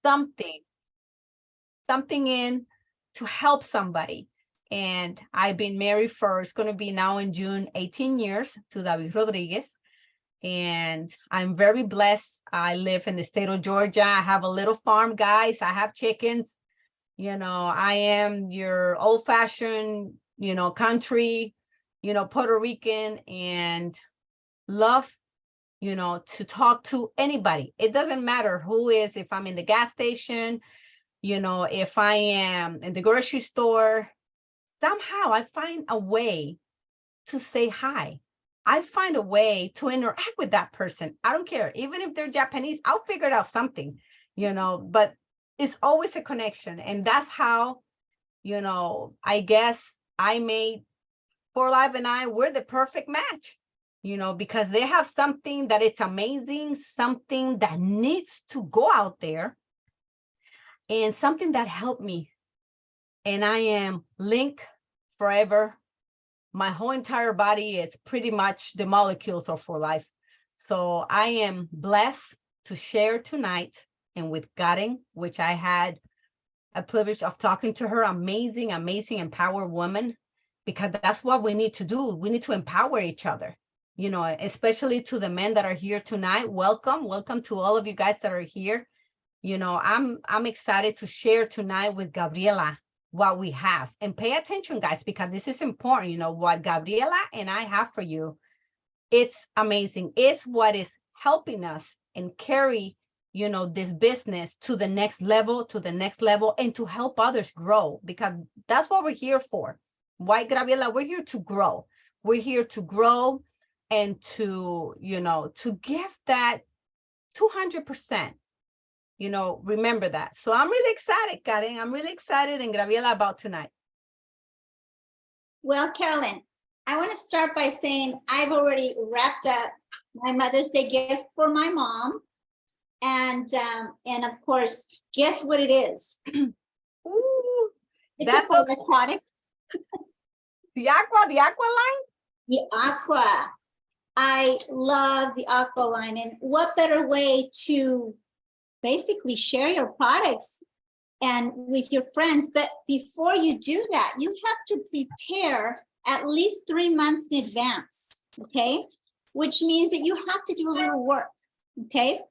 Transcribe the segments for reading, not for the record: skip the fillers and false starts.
something, something in to help somebody. And I've been married for, it's going to be now in June, 18 years to David Rodriguez. And I'm very blessed. I live in the state of Georgia. I have a little farm, guys. I have chickens. You know, I am your old fashioned, country, Puerto Rican, and love, to talk to anybody. It doesn't matter who is, if I'm in the gas station, if I am in the grocery store, somehow I find a way to say hi. I find a way to interact with that person. I don't care. Even if they're Japanese, I'll figure out something, but it's always a connection. And that's how, I guess I made For Life and we're the perfect match, because they have something that it's amazing, something that needs to go out there, and something that helped me. And I am linked forever. My whole entire body, it's pretty much the molecules are For Life. So I am blessed to share tonight, and with Karen, which I had a privilege of talking to her, amazing, empowered woman, because that's what we need to do. We need to empower each other, especially to the men that are here tonight. Welcome to all of you guys that are here. I'm excited to share tonight with Gabriela what we have, and pay attention, guys, because this is important. What Gabriela and I have for you, it's amazing. It's what is helping us and carry, this business to the next level, and to help others grow, because that's what we're here for. Why, Gabriela? We're here to grow. We're here to grow and to, to give that 200%. Remember that. So I'm really excited, Karen. I'm really excited, and Gabriela, about tonight. Well, Carolyn, I want to start by saying I've already wrapped up my Mother's Day gift for my mom. And of course, guess what it is? Ooh, it's a product. The aqua line? The aqua. I love the aqua line. And what better way to basically share your products and with your friends? But before you do that, you have to prepare at least 3 months in advance, okay? Which means that you have to do a little work, okay?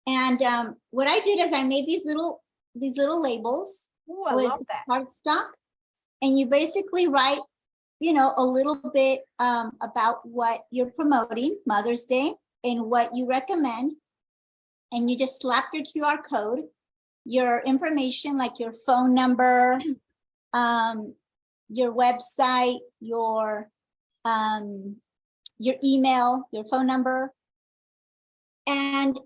And what I did is I made these little labels. Ooh, I love that. Cardstock, and you basically write, a little bit about what you're promoting, Mother's Day, and what you recommend. And you just slap your QR code, your information like your phone number, your website, your email, your phone number. And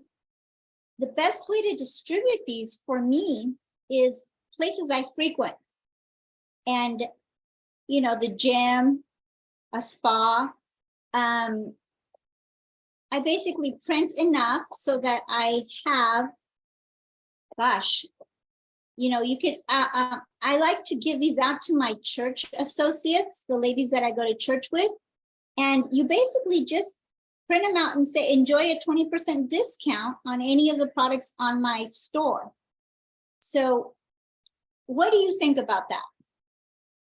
the best way to distribute these for me is places I frequent. And, the gym, a spa. I basically print enough so that I have, you could, I like to give these out to my church associates, the ladies that I go to church with. And you basically just print them out and say, enjoy a 20% discount on any of the products on my store. So what do you think about that?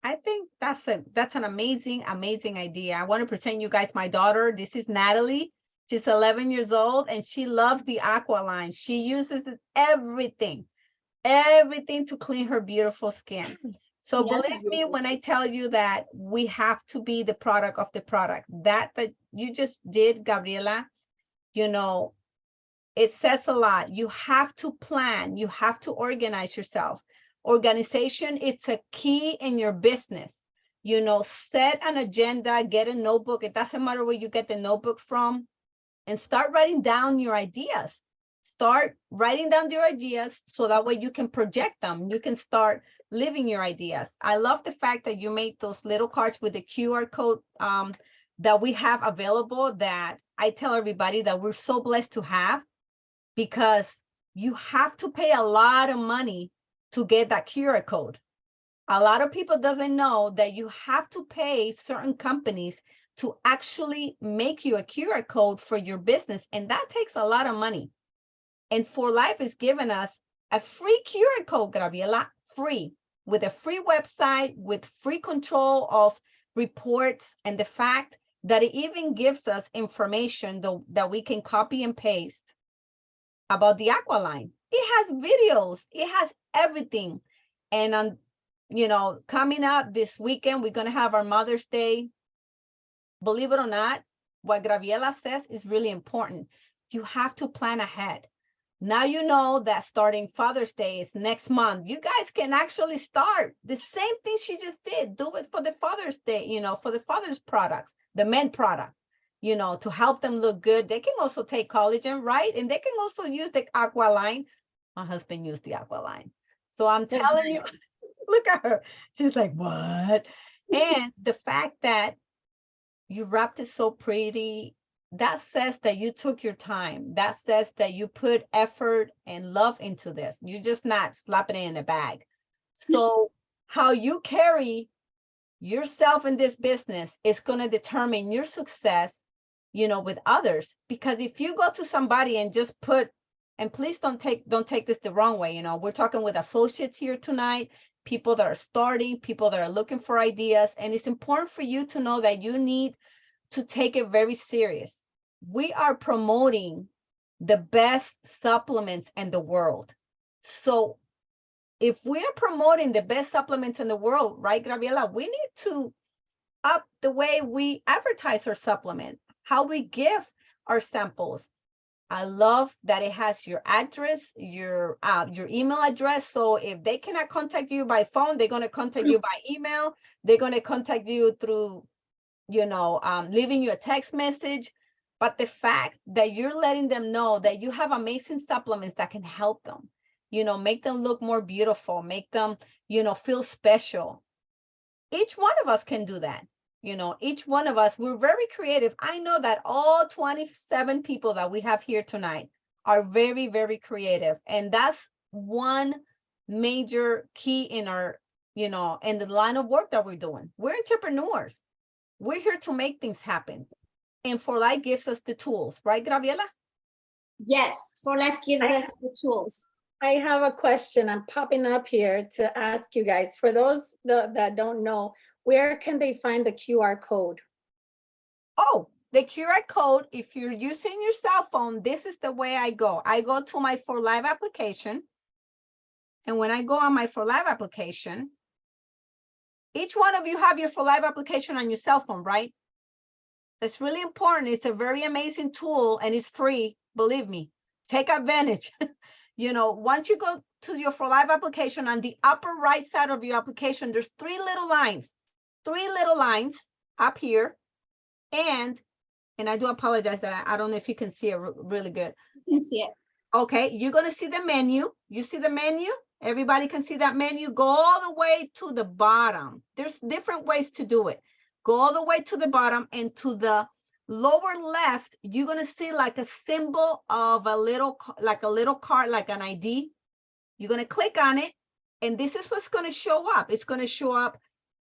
I think that's an amazing idea. I want to present you guys my daughter. This is Natalie. She's 11 years old, and she loves the aqua line. She uses everything to clean her beautiful skin. So believe me when I tell you that we have to be the product of the product. That you just did, Gabriela, it says a lot. You have to plan. You have to organize yourself. Organization, it's a key in your business. Set an agenda, get a notebook. It doesn't matter where you get the notebook from, and start writing down your ideas. Start writing down your ideas so that way you can project them. You can start living your ideas. I love the fact that you made those little cards with the QR code that we have available, that I tell everybody that we're so blessed to have, because you have to pay a lot of money to get that QR code. A lot of people doesn't know that you have to pay certain companies to actually make you a QR code for your business. And that takes a lot of money. And For Life is giving us a free QR code, Gabriela, free, with a free website, with free control of reports, and the fact that it even gives us information that we can copy and paste about the aqua line. It has videos, it has everything. And on, coming up this weekend, we're going to have our Mother's Day. Believe it or not, what Gabriela says is really important. You have to plan ahead. Now you know that starting Father's Day is next month. You guys can actually start the same thing she just did. Do it for the Father's Day, for the Father's products, the men product, to help them look good. They can also take collagen, right? And they can also use the aqua line. My husband used the aqua line. So I'm telling you, look at her. She's like, what? And the fact that you wrapped it so pretty, that says that you took your time. That says that you put effort and love into this. You're just not slapping it in a bag. So how you carry yourself in this business is going to determine your success, with others. Because if you go to somebody and just put, and please don't take this the wrong way, we're talking with associates here tonight, people that are starting, people that are looking for ideas. And it's important for you to know that you need to take it very serious. We are promoting the best supplements in the world. So if we are promoting the best supplements in the world, right, Gabriela, we need to up the way we advertise our supplement, how we give our samples. I love that it has your address, your email address. So if they cannot contact you by phone, they're going to contact you by email. They're going to contact you through, leaving you a text message. But the fact that you're letting them know that you have amazing supplements that can help them, make them look more beautiful, make them, feel special. Each one of us can do that. Each one of us, we're very creative. I know that all 27 people that we have here tonight are very, very creative. And that's one major key in our, in the line of work that we're doing. We're entrepreneurs. We're here to make things happen. And For Life gives us the tools, right, Gabriela? Yes, For Life gives us the tools. I have a question. I'm popping up here to ask you guys. For those that don't know, where can they find the QR code? Oh, the QR code, if you're using your cell phone, this is the way I go. I go to my For Life application. And when I go on my For Life application, each one of you have your For Life application on your cell phone, right? It's really important. It's a very amazing tool and it's free. Believe me, take advantage. Once you go to your For Life application, on the upper right side of your application, there's three little lines up here. And I do apologize that I don't know if you can see it really good. You can see it. Okay, you're going to see the menu. You see the menu? Everybody can see that menu. Go all the way to the bottom. There's different ways to do it. Go all the way to the bottom, and to the lower left, you're going to see like a symbol of a little card, like an ID. You're going to click on it, and this is what's going to show up. It's going to show up.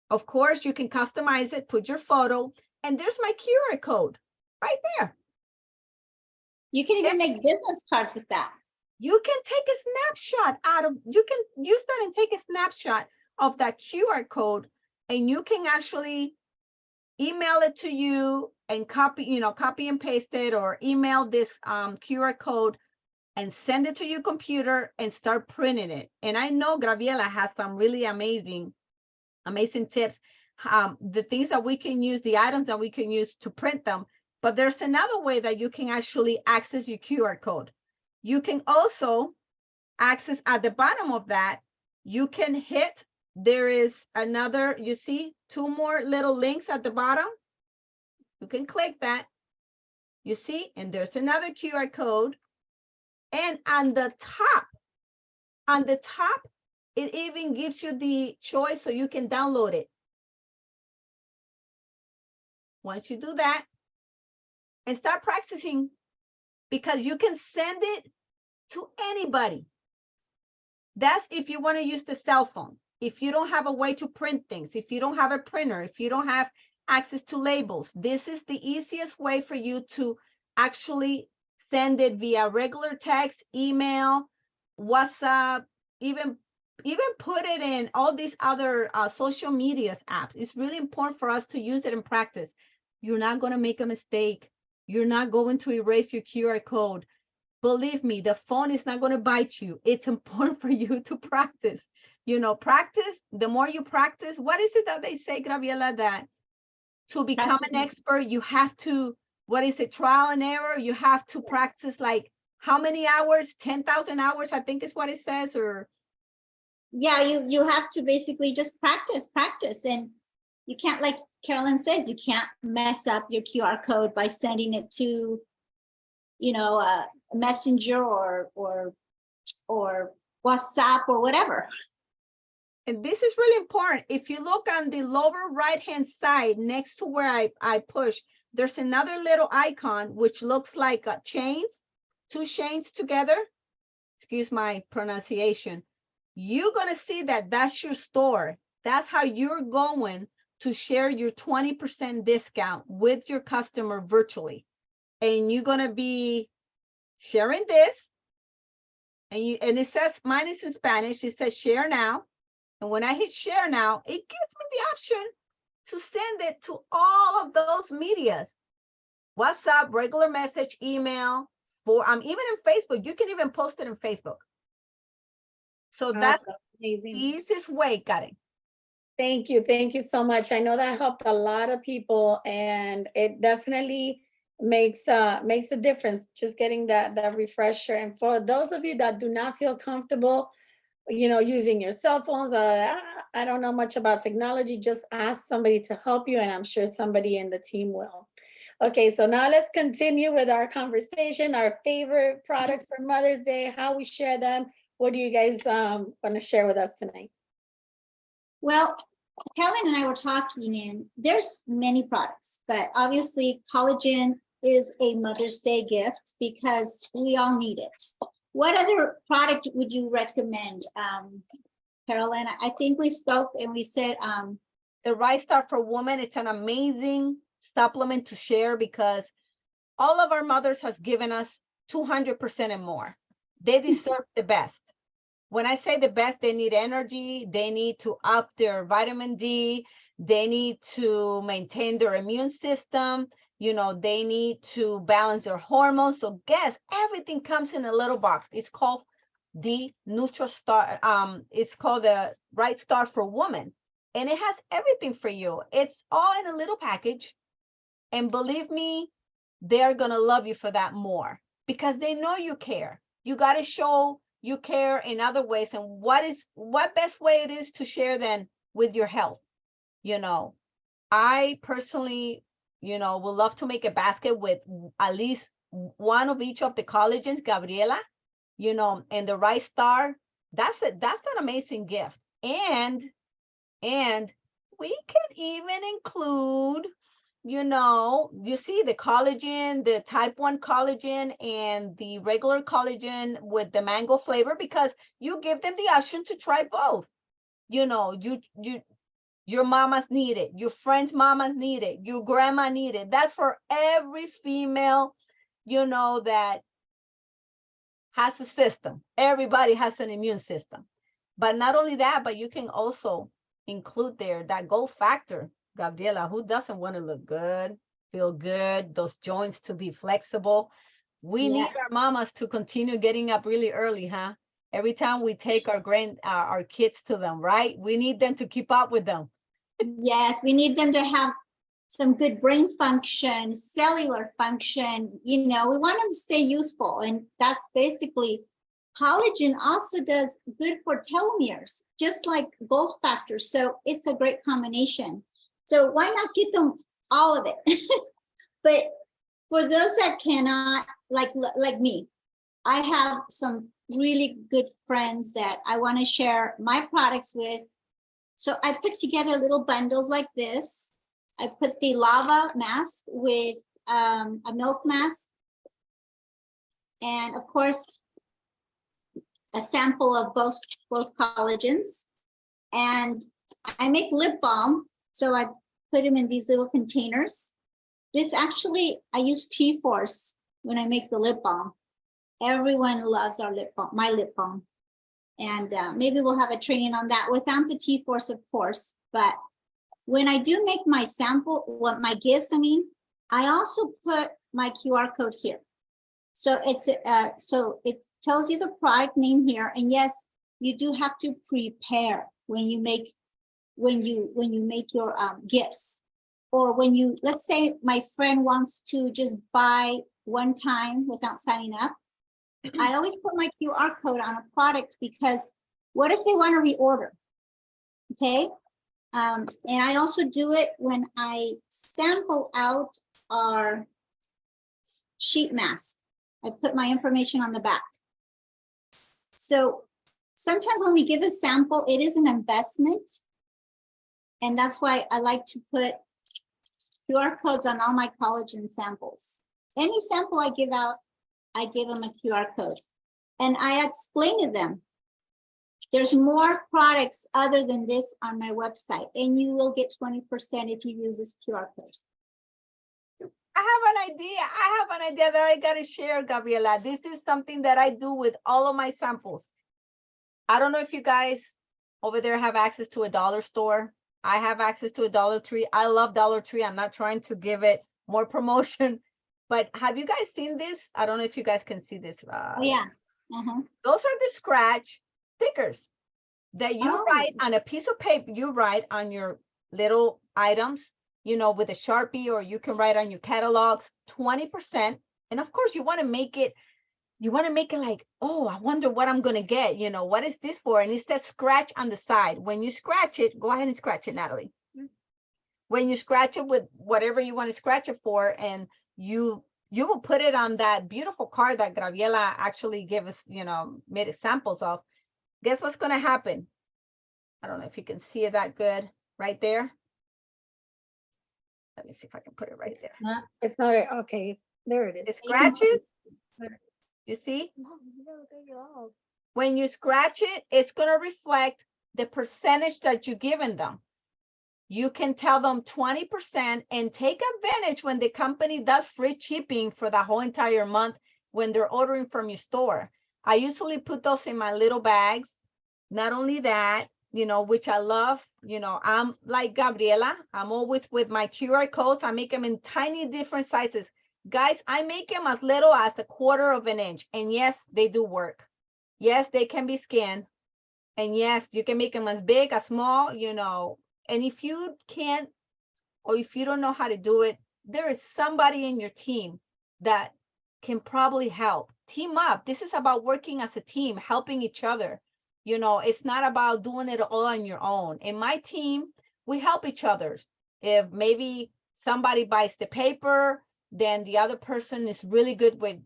Of course, you can customize it, put your photo, and there's my QR code right there. You can even make business cards with that. You can take a snapshot you can use that and take a snapshot of that QR code, and you can actually email it to you and copy and paste it, or email this QR code and send it to your computer and start printing it. And I know Gabriela has some really amazing tips, the things that we can use, the items that we can use to print them. But there's another way that you can actually access your QR code. You can also access at the bottom of that. You can hit, there is another, you see two more little links at the bottom. You can click that, you see, and there's another QR code. And on the top, it even gives you the choice so you can download it. Once you do that, and start practicing, because you can send it to anybody. That's if you want to use the cell phone. If you don't have a way to print things, if you don't have a printer, if you don't have access to labels, this is the easiest way for you to actually send it via regular text, email, WhatsApp, even put it in all these other social media apps. It's really important for us to use it in practice. You're not going to make a mistake. You're not going to erase your QR code. Believe me, the phone is not going to bite you. It's important for you to practice. You know, practice, the more you practice, what is it that they say, Gabriela, that to become an expert, you have to, what is it, trial and error? You have to practice like how many hours? 10,000 hours, I think is what it says, or Yeah, you have to basically just practice. And you can't, like Carolyn says, you can't mess up your QR code by sending it to, a messenger or WhatsApp or whatever. and this is really important. If you look on the lower right-hand side, next to where I push, there's another little icon, which looks like chains, two chains together. Excuse my pronunciation. You're going to see that that's your store. That's how you're going to share your 20% discount with your customer virtually. And you're going to be sharing this. And it says, mine is in Spanish. It says share now. And when I hit share now, it gives me the option to send it to all of those medias. WhatsApp, regular message, email, even in Facebook. You can even post it in Facebook. So that's amazing. the easiest way, Karen. Thank you so much. I know that helped a lot of people, and it definitely makes a difference just getting that refresher. And for those of you that do not feel comfortable, using your cell phones, I don't know much about technology, just ask somebody to help you, and I'm sure somebody in the team will. Okay, so now let's continue with our conversation, our favorite products for Mother's Day, how we share them. What do you guys want to share with us tonight? Well, Carolyn and I were talking, and there's many products, but obviously collagen is a Mother's Day gift because we all need it. What other product would you recommend, Carolyn? I think we spoke and we said the Rice Star for Women. It's an amazing supplement to share because all of our mothers has given us 200% and more. They deserve the best. When I say the best, they need energy. They need to up their vitamin D. They need to maintain their immune system. They need to balance their hormones. So guess everything comes in a little box. It's called the NutriStar. It's called the Right Star for Women. And it has everything for you. It's all in a little package. And believe me, they're going to love you for that more because they know you care. You got to show you care in other ways. And what best way it is to share then with your health? I personally, would love to make a basket with at least one of each of the collagens, Gabriela, and the Rice Star. That's an amazing gift. And we can even include, you see the collagen, the type 1 collagen and the regular collagen with the mango flavor, because you give them the option to try both. Your mamas need it, your friends' mamas need it, your grandma need it. That's for every female, that has a system. Everybody has an immune system. But not only that, but you can also include there that gold factor. Gabriela, who doesn't want to look good, feel good, those joints to be flexible? We need our mamas to continue getting up really early, huh? Every time we take our kids to them, right? We need them to keep up with them. Yes, we need them to have some good brain function, cellular function. We want them to stay useful. And that's basically, collagen also does good for telomeres, just like gold factor. So it's a great combination. So why not get them all of it? But for those that cannot, like me, I have some really good friends that I want to share my products with. So I put together little bundles like this. I put the lava mask with a milk mask. And of course, a sample of both collagens. And I make lip balm. So I put them in these little containers. This actually, I use T-Force when I make the lip balm. Everyone loves our lip balm, my lip balm. And maybe we'll have a training on that without the T-Force, of course. But when I do make my sample, my gifts, I also put my QR code here. So so it tells you the product name here. And yes, you do have to prepare when you make your gifts, or when you, let's say my friend wants to just buy one time without signing up. I always put my QR code on a product, because what if they want to reorder? Okay. And I also do it when I sample out our sheet mask. I put my information on the back. So sometimes when we give a sample, it is an investment. And that's why I like to put QR codes on all my collagen samples. Any sample I give out, I give them a QR code. And I explain to them, there's more products other than this on my website, and you will get 20% if you use this QR code. I have an idea that I gotta share, Gabriela. This is something that I do with all of my samples. I don't know if you guys over there have access to a dollar store. I have access to a Dollar Tree. I love Dollar Tree. I'm not trying to give it more promotion, but have you guys seen this? I don't know if you guys can see this. Oh, yeah. Those are the scratch stickers that you write on a piece of paper. You write on your little items, with a Sharpie, or you can write on your catalogs, 20%. And of course, you want to make it like, oh, I wonder what I'm going to get. What is this for? And it says scratch on the side. When you scratch it, go ahead and scratch it, Natalie. When you scratch it with whatever you want to scratch it for, and you will put it on that beautiful card that Gabriela actually gave us, made examples of. Guess what's going to happen? I don't know if you can see it that good right there. Let me see if I can put it right there. It's not okay. There it is. It scratches. You see? When you scratch it, it's going to reflect the percentage that you've given them. You can tell them 20% and take advantage when the company does free shipping for the whole entire month when they're ordering from your store. I usually put those in my little bags. Not only that, which I love, I'm like Gabriela. I'm always with my QR codes. I make them in tiny different sizes. Guys, I make them as little as 1/4 of an inch. And yes, they do work. Yes, they can be scanned. And yes, you can make them as big, as small, And if you can't, or if you don't know how to do it, there is somebody in your team that can probably help. Team up. This is about working as a team, helping each other. It's not about doing it all on your own. In my team, we help each other. If maybe somebody buys the paper, then the other person is really good with,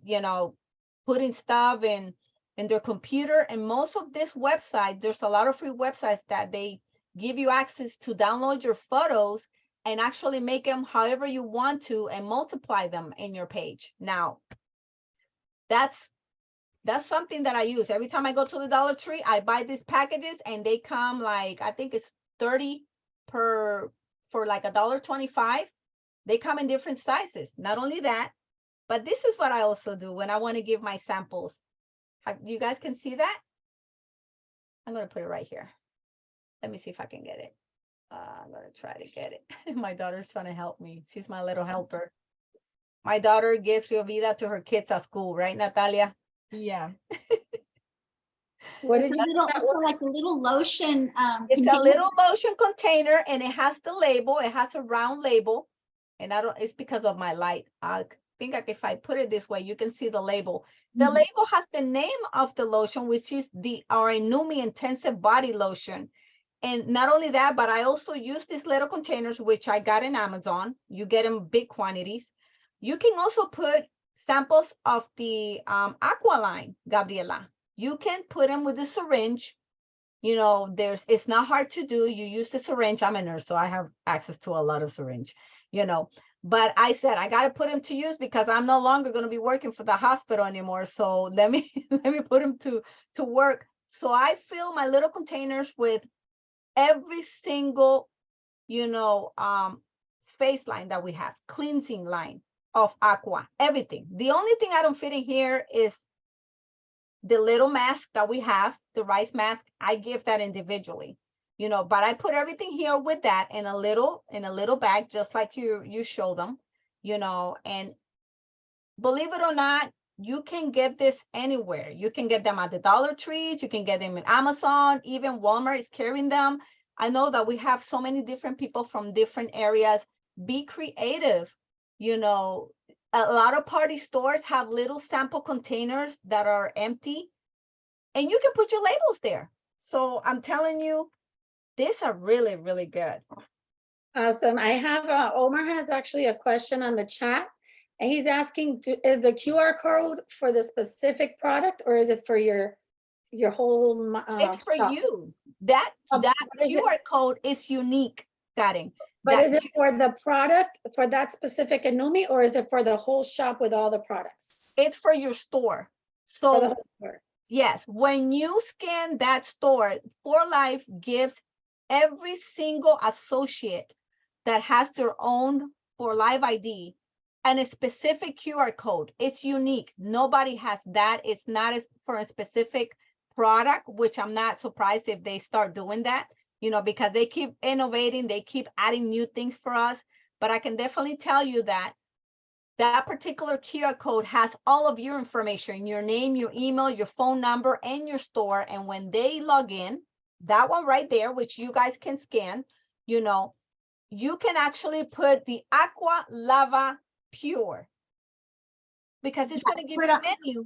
putting stuff in their computer. And most of this website, there's a lot of free websites that they give you access to download your photos and actually make them however you want to and multiply them in your page. Now, that's something that I use. Every time I go to the Dollar Tree, I buy these packages, and they come like, I think it's 30 for like $1.25. They come in different sizes. Not only that, but this is what I also do when I want to give my samples. You guys can see that? I'm going to put it right here. Let me see if I can get it. I'm going to try to get it. My daughter's trying to help me. She's my little helper. My daughter gives Rio Vida to her kids at school, right, Natalia? Yeah. What It's did you like a little lotion. It's container. a little lotion container, and it has the label. It has a round label, and it's because of my light. I think if I put it this way, you can see the label. The label has the name of the lotion, which is our Inumi Intensive Body Lotion. And not only that, but I also use these little containers, which I got in Amazon. You get them big quantities. You can also put samples of the Aqua line, Gabriela. You can put them with a syringe. It's not hard to do. You use the syringe. I'm a nurse, so I have access to a lot of syringe, But I said, I got to put them to use because I'm no longer going to be working for the hospital anymore. So let me put them to work. So I fill my little containers with every single, face line that we have, cleansing line of Aqua, everything. The only thing I don't fit in here is the little mask that we have, the rice mask, I give that individually, you know, but I put everything here with that in a little bag, just like you show them, you know, and believe it or not, you can get this anywhere. You can get them at the Dollar Trees, you can get them in Amazon, even Walmart is carrying them. I know that we have so many different people from different areas. Be creative, you know. A lot of party stores have little sample containers that are empty, and you can put your labels there. So I'm telling you, these are really, really good. Awesome. I have, Omar has actually a question on the chat. And he's asking, is the QR code for the specific product or is it for your whole? It's for shop? you. That What is it? QR code is unique, Karen. But That is it for the product, for that specific Inumi, or is it for the whole shop with all the products? it's for your store. For the So whole store. yes, when you scan that store, For Life gives every single associate that has their own For Life ID and a specific QR code. It's unique. Nobody has that. It's not for a specific product, which I'm not surprised if they start doing that, you know, because they keep innovating, they keep adding new things for us. But I can definitely tell you that that particular QR code has all of your information, your name, your email, your phone number, and your store. And when they log in, that one right there, which you guys can scan, you know, you can actually put the Aqua Lava Pure, because it's going to give you a menu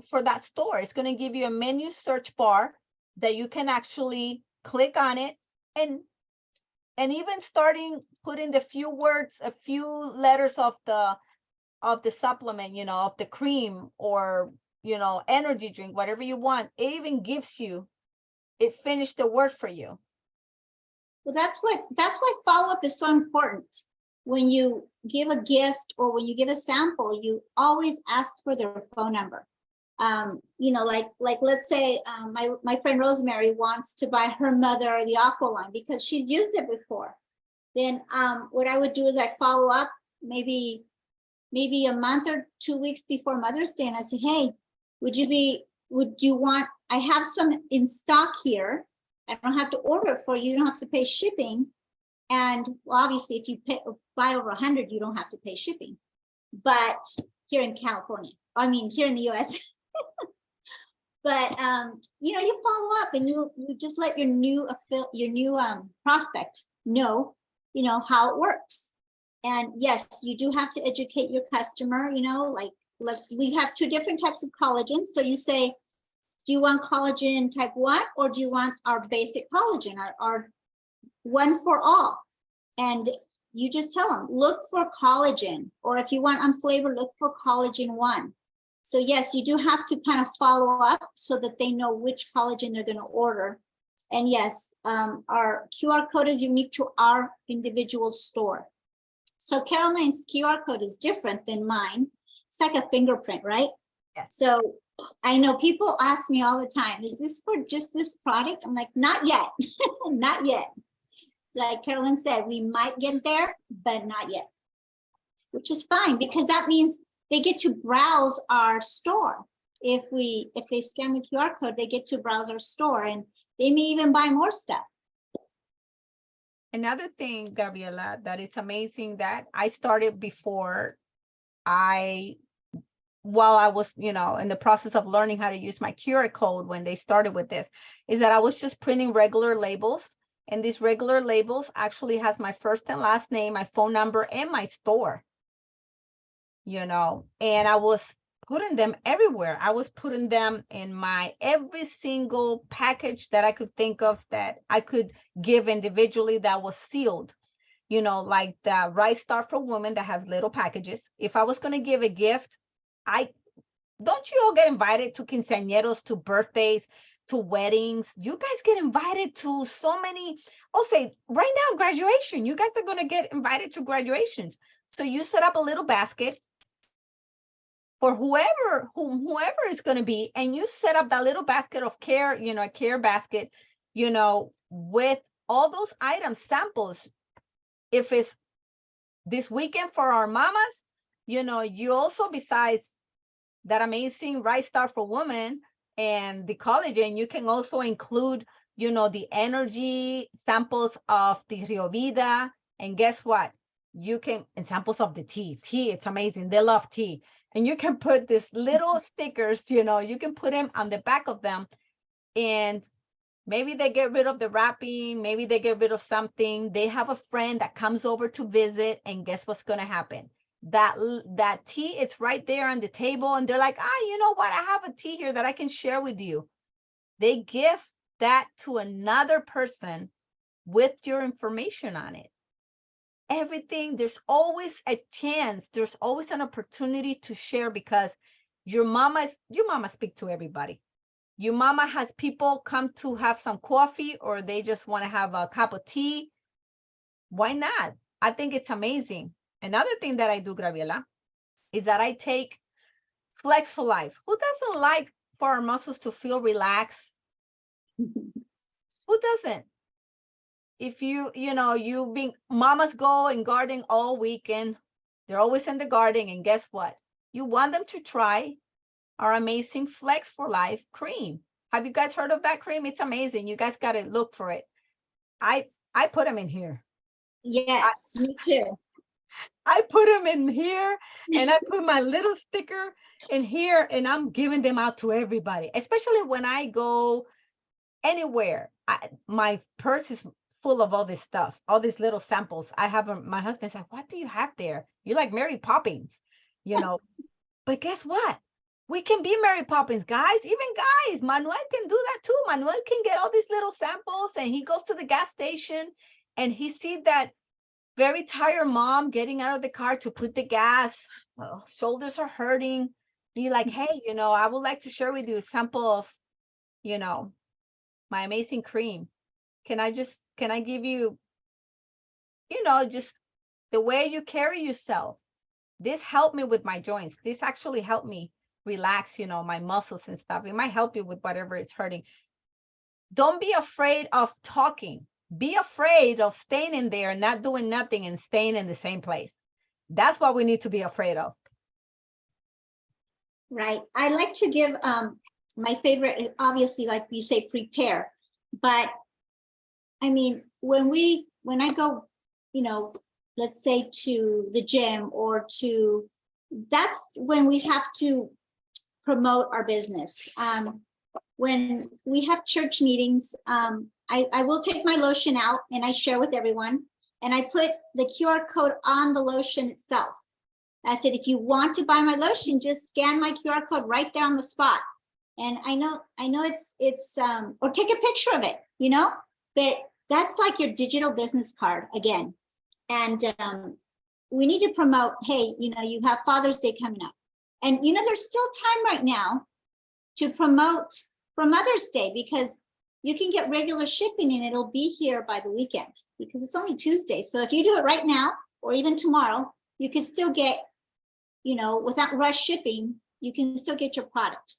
for that store. It's going to give you a menu search bar that you can actually click on it, and even starting putting the few words, a few letters of the supplement, you know, of the cream or, you know, energy drink, whatever you want, it even gives you, it finished the word for you. Well, that's why follow-up is so important. When you give a gift or when you give a sample, you always ask for their phone number. You know, like let's say my friend Rosemary wants to buy her mother the Aqua line because she's used it before. Then what I would do is I'd follow up maybe a month or 2 weeks before Mother's Day, and I say, hey, would you want, I have some in stock here. I don't have to order it for you. You don't have to pay shipping. And well, obviously, if you buy over 100, you don't have to pay shipping. But here in California, I mean, here in the US. But you know, you follow up and you just let your new prospect know, you know, how it works. And yes, you do have to educate your customer, you know, like we have 2 different types of collagen. So you say, do you want collagen type 1 or do you want our basic collagen, our one for all? And you just tell them, look for collagen, or if you want unflavored, look for collagen 1. So yes, you do have to kind of follow up so that they know which collagen they're going to order. And yes, our QR code is unique to our individual store. So Caroline's QR code is different than mine. It's like a fingerprint, right? Yes. So I know people ask me all the time, is this for just this product? I'm like, not yet, not yet. Like Carolyn said, we might get there, but not yet, which is fine because that means they get to browse our store. If they scan the QR code, they get to browse our store and they may even buy more stuff. Another thing, Gabriela, that it's amazing that I started before while I was, you know, in the process of learning how to use my QR code when they started with this, is that I was just printing regular labels. And these regular labels actually has my first and last name, my phone number, and my store, you know, and I was putting them everywhere. I was putting them in my every single package that I could think of that I could give individually that was sealed, you know, like the Rice Star for Women that has little packages. If I was going to give a gift, don't you all get invited to quinceañeros, to birthdays, to weddings? You guys get invited to so many. I'll say right now, graduation. You guys are going to get invited to graduations. So you set up a little basket for whoever is going to be, and you set up that little basket of care, you know, a care basket, you know, with all those items, samples. If it's this weekend for our mamas, you know, you also, besides that amazing Rice Star for Women, and the collagen. You can also include, the energy samples of the Rio Vida. And guess what? You can, and samples of the tea. Tea, it's amazing. They love tea. And you can put these little stickers, you can put them on the back of them. And maybe they get rid of the wrapping. Maybe they get rid of something. They have a friend that comes over to visit. And guess what's going to happen? That tea, it's right there on the table. And they're like, you know what? I have a tea here that I can share with you. They give that to another person with your information on it. Everything, there's always a chance, there's always an opportunity to share, because your mama speak to everybody. Your mama has people come to have some coffee, or they just want to have a cup of tea. Why not? I think it's amazing. Another thing that I do, Gabriela, is that I take Flex for Life. Who doesn't like for our muscles to feel relaxed? Who doesn't? If you being mamas go and garden all weekend, they're always in the garden, and guess what? You want them to try our amazing Flex for Life cream. Have you guys heard of that cream? It's amazing. You guys got to look for it. I put them in here. Yes, me too. I put them in here, and I put my little sticker in here, and I'm giving them out to everybody, especially when I go anywhere. My purse is full of all this stuff, all these little samples. I have them. My husband's like, what do you have there? You're like Mary Poppins, But guess what? We can be Mary Poppins, guys. Even guys, Manuel can do that too. Manuel can get all these little samples, and he goes to the gas station, and he sees that very tired mom getting out of the car to put the gas. Shoulders are hurting. Be like, hey, I would like to share with you a sample of, my amazing cream. Can I give you, just the way you carry yourself? This helped me with my joints. This actually helped me relax, my muscles and stuff. It might help you with whatever it's hurting. Don't be afraid of talking. Be afraid of staying in there, not doing nothing, and staying in the same place. That's what we need to be afraid of. Right. I like to give my favorite, obviously, like you say, prepare. But I mean, when I go, let's say to the gym or that's when we have to promote our business. When we have church meetings, I will take my lotion out and I share with everyone, and I put the QR code on the lotion itself. I said, if you want to buy my lotion, just scan my QR code right there on the spot. And I know it's or take a picture of it, but that's like your digital business card again. And we need to promote, hey, you have Father's Day coming up. And, there's still time right now to promote for Mother's Day, because you can get regular shipping and it'll be here by the weekend, because it's only Tuesday. So if you do it right now or even tomorrow, you can still get, without rush shipping, you can still get your product.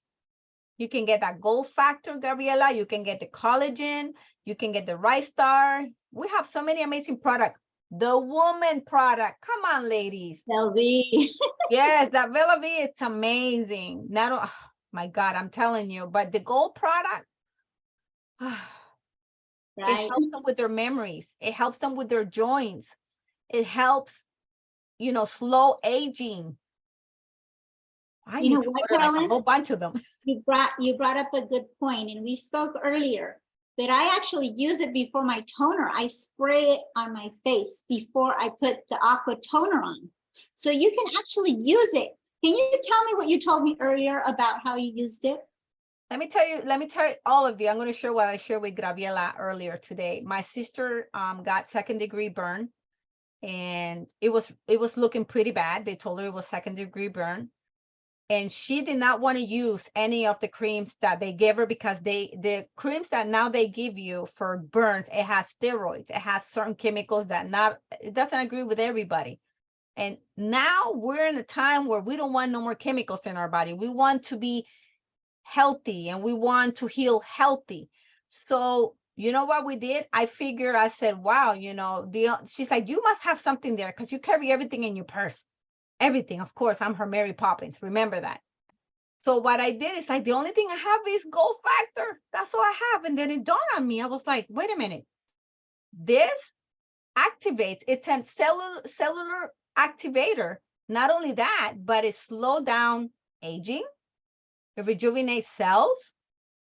You can get that gold factor, Gabriela. You can get the collagen. You can get the Rice Star. We have so many amazing products. The woman product. Come on, ladies. LV. Yes, that Vela V, it's amazing. Oh my God, I'm telling you. But the gold product, Right. it helps them with their memories. It helps them with their joints. It helps, slow aging. I need to order like a whole bunch of them. You brought up a good point, and we spoke earlier, but I actually use it before my toner. I spray it on my face before I put the aqua toner on. So you can actually use it. Can you tell me what you told me earlier about how you used it? Let me tell all of you, I'm going to share what I shared with Gabriela earlier today. My sister got second-degree burn, and it was looking pretty bad. They told her it was second-degree burn. And she did not want to use any of the creams that they gave her, because the creams that now they give you for burns, it has steroids. It has certain chemicals it doesn't agree with everybody. And now we're in a time where we don't want no more chemicals in our body. We want to be healthy, and we want to heal healthy. So you know what we did? I said, wow, she's like, you must have something there, because you carry everything in your purse. Everything, of course. I'm her Mary Poppins. Remember that. So what I did is like, the only thing I have is Gold Factor. That's all I have. And then it dawned on me. I was like, wait a minute. This activates, it's a cellular activator. Not only that, but it slows down aging. It rejuvenates cells.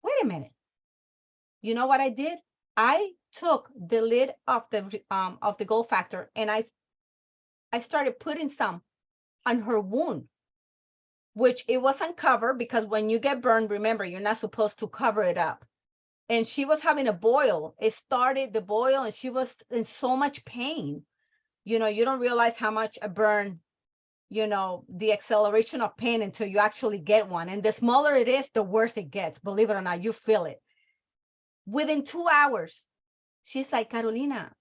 Wait a minute. You know what I did? I took the lid of the Gold Factor and I started putting some on her wound, which it wasn't covered because when you get burned, remember, you're not supposed to cover it up. And she was having a boil. It started the boil and she was in so much pain. You know, you don't realize how much a burn, you know, the acceleration of pain until you actually get one. And the smaller it is, the worse it gets. Believe it or not, you feel it. Within 2 hours, she's like, Carolina,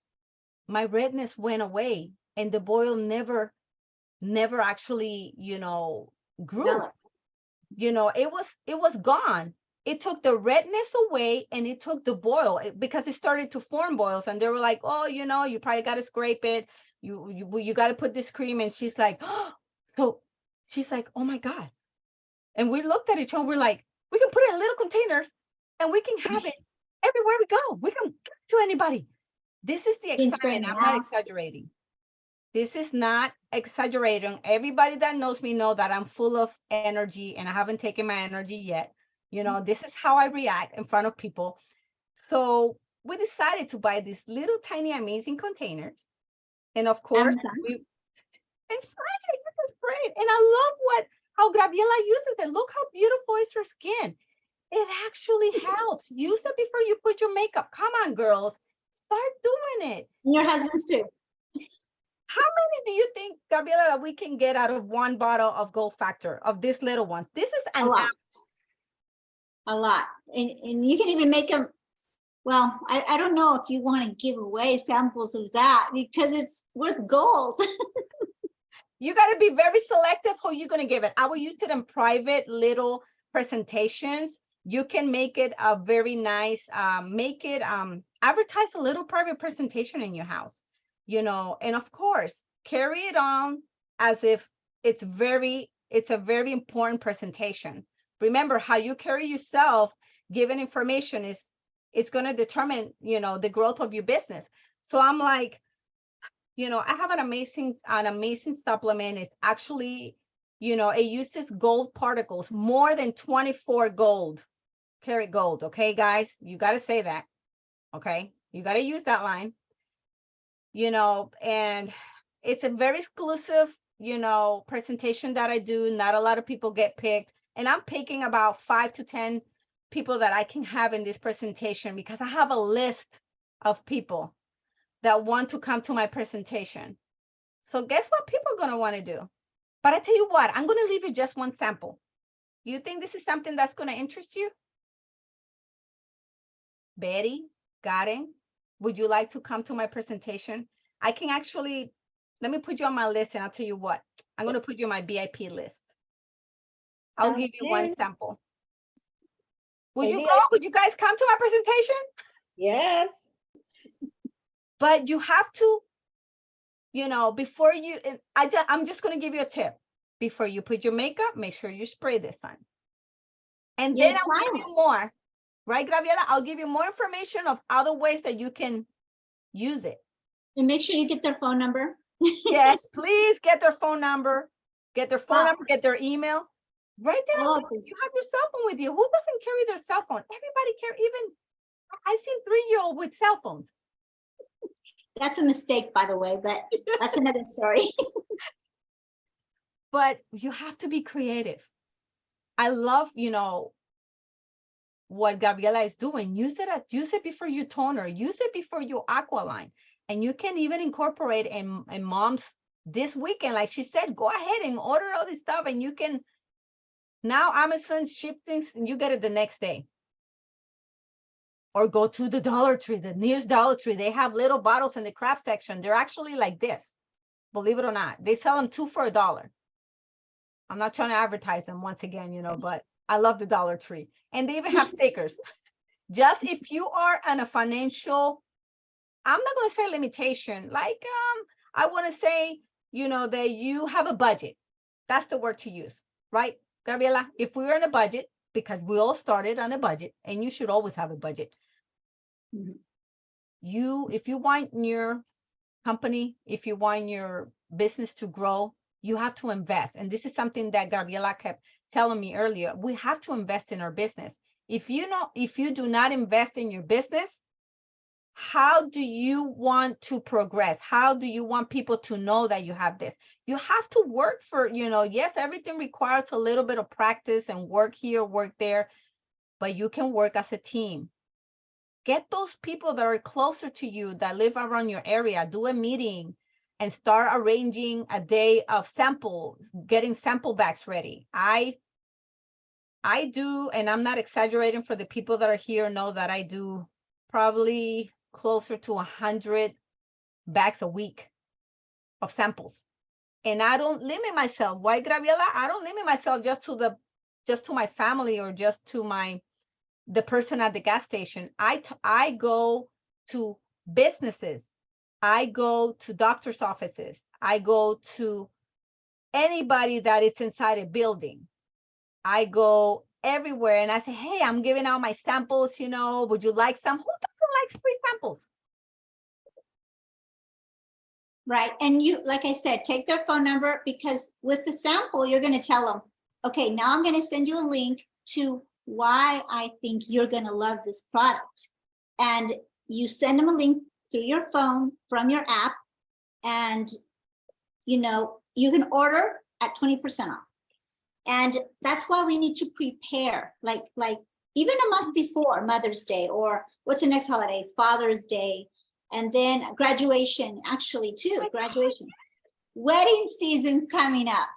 my redness went away and the boil never actually, you know, grew. Developed. You know, it was gone. It took the redness away and it took the boil because it started to form boils. And they were like, oh, you know, you probably got to scrape it. You got to put this cream. And she's like, oh, so she's like, oh my God. And we looked at each other. We're like, we can put it in little containers and we can have it everywhere we go. We can give it to anybody. This is the Been excitement. spraying I'm it not out. exaggerating. This is not exaggerating. Everybody that knows me know that I'm full of energy and I haven't taken my energy yet. You know, this is how I react in front of people. So we decided to buy these little tiny amazing containers. And of course, Amazon. we and spray it. You can spray it. And I love how Gabriela uses it. Look how beautiful is her skin. It actually helps. Use it before you put your makeup. Come on, girls. Start doing it. And your husband's too. How many do you think, Gabriela, that we can get out of one bottle of Gold Factor, of this little one? This is A an lot. A lot. And you can even make them, well, I don't know if you want to give away samples of that because it's worth gold. You got to be very selective who you're going to give it. I will use it in private little presentations. You can make it a very nice, advertise a little private presentation in your house, you know, and of course, carry it on as if it's a very important presentation. Remember how you carry yourself, given information is going to determine, you know, the growth of your business. So I'm like, you know, I have an amazing supplement. It's actually, you know, it uses gold particles, more than 24 karat gold. Okay, guys, you got to say that. Okay, you got to use that line, you know, and it's a very exclusive, you know, presentation that I do. Not a lot of people get picked. And I'm picking about 5 to 10 people that I can have in this presentation because I have a list of people that want to come to my presentation. So guess what people are going to want to do? But I tell you what, I'm going to leave you just one sample. You think this is something that's going to interest you? Betty, Karen, would you like to come to my presentation? I can actually, let me put you on my list and I'll tell you what, I'm going to put you on my VIP list. I'll give you one Okay. sample. Would A you go? VIP. Would you guys come to my presentation? Yes. But you have to, you know, before you, and I'm just going to give you a tip. Before you put your makeup, make sure you spray this on. And Yeah, then I'll give you more, right, Gabriela? I'll give you more information of other ways that you can use it. And make sure you get their phone number. Yes, please get their phone number, get their phone Wow. number, get their email. Right there, Oh, you have your cell phone with you. Who doesn't carry their cell phone? Everybody carry, even I've seen 3-year-old with cell phones. That's a mistake, by the way, but that's another story. But you have to be creative. I love, you know, what Gabriela is doing. Use it before your toner, use it before your Aqualine. And you can even incorporate in mom's this weekend. Like she said, go ahead and order all this stuff and you can, now Amazon ship things and you get it the next day. Or go to the Dollar Tree, the nearest Dollar Tree. They have little bottles in the craft section. They're actually like this, believe it or not. They sell them 2 for $1. I'm not trying to advertise them once again, you know, but I love the Dollar Tree. And they even have stickers. Just if you are on a financial, I'm not going to say limitation, like I want to say, you know, that you have a budget. That's the word to use, right? Gabriela, if we were on a budget, because we all started on a budget, and you should always have a budget. Mhm. If you want your company, if you want your business to grow, you have to invest. And this is something that Gabriela kept telling me earlier. We have to invest in our business. If you do not invest in your business, how do you want to progress? How do you want people to know that you have this? You have to work for, yes, everything requires a little bit of practice and work here, work there, but you can work as a team. Get those people that are closer to you, that live around your area, do a meeting and start arranging a day of samples, getting sample bags ready. I do, and I'm not exaggerating, for the people that are here know that I do probably closer to 100 bags a week of samples. And I don't limit myself. Why, Gabriela? I don't limit myself just to my family or just to the person at the gas station. I go to businesses. I go to doctor's offices. I go to anybody that is inside a building. I go everywhere and I say, hey, I'm giving out my samples, would you like some? Who doesn't like free samples? Right. And you, like I said, take their phone number, because with the sample, you're going to tell them, okay, now I'm going to send you a link to why I think you're going to love this product. And you send them a link through your phone from your app, and you can order at 20% off. And that's why we need to prepare, like even a month before Mother's Day, or what's the next holiday? Father's Day. And then graduation, actually, too, graduation. Wedding season's coming up.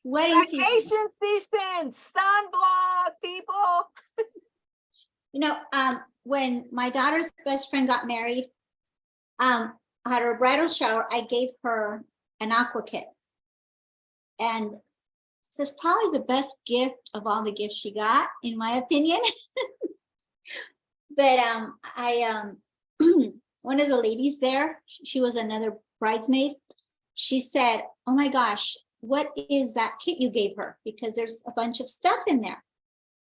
Vacation season, sunblock, people. When my daughter's best friend got married, at her bridal shower, I gave her an aqua kit. And this is probably the best gift of all the gifts she got, in my opinion. But one of the ladies there, she was another bridesmaid. She said, oh my gosh, what is that kit you gave her? Because there's a bunch of stuff in there.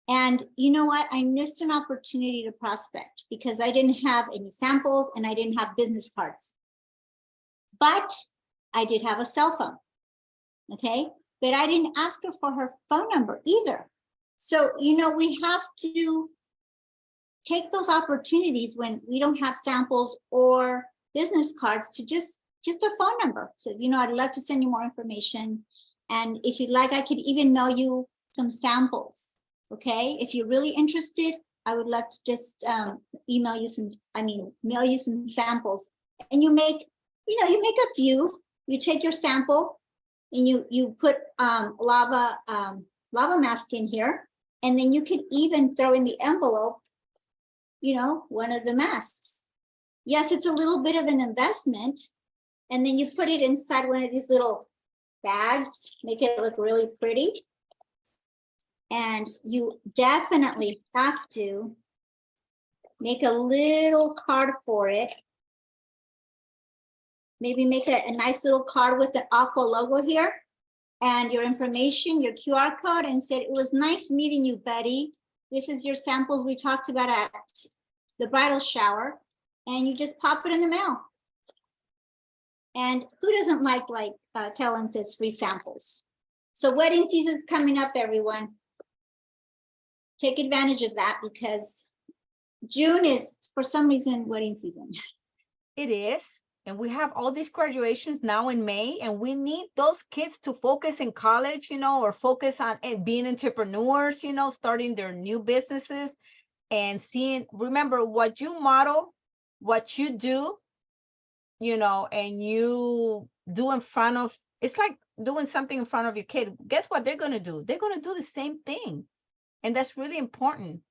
And you know what? I missed an opportunity to prospect, because I didn't have any samples and I didn't have business cards. But I did have a cell phone. Okay. But I didn't ask her for her phone number either. So, we have to take those opportunities when we don't have samples or business cards to just a phone number. Says, I'd love to send you more information. And if you'd like, I could even mail you some samples. Okay. If you're really interested, I would love to just mail you some samples. And you make a few, you take your sample and you put lava mask in here. And then you can even throw in the envelope, one of the masks. Yes, it's a little bit of an investment. And then you put it inside one of these little bags, make it look really pretty. And you definitely have to make a little card for it. Maybe make a nice little card with an Aqua logo here and your information, your QR code, and said, it was nice meeting you, Betty. This is your samples we talked about at the bridal shower. And you just pop it in the mail. And who doesn't like Carolyn says, free samples? So wedding season's coming up, everyone. Take advantage of that, because June is, for some reason, wedding season. It is. And we have all these graduations now in May, and we need those kids to focus in college, or focus on being entrepreneurs, starting their new businesses and remember what you model, what you do, and you do in front of, it's like doing something in front of your kid. Guess what they're going to do? They're going to do the same thing. And that's really important,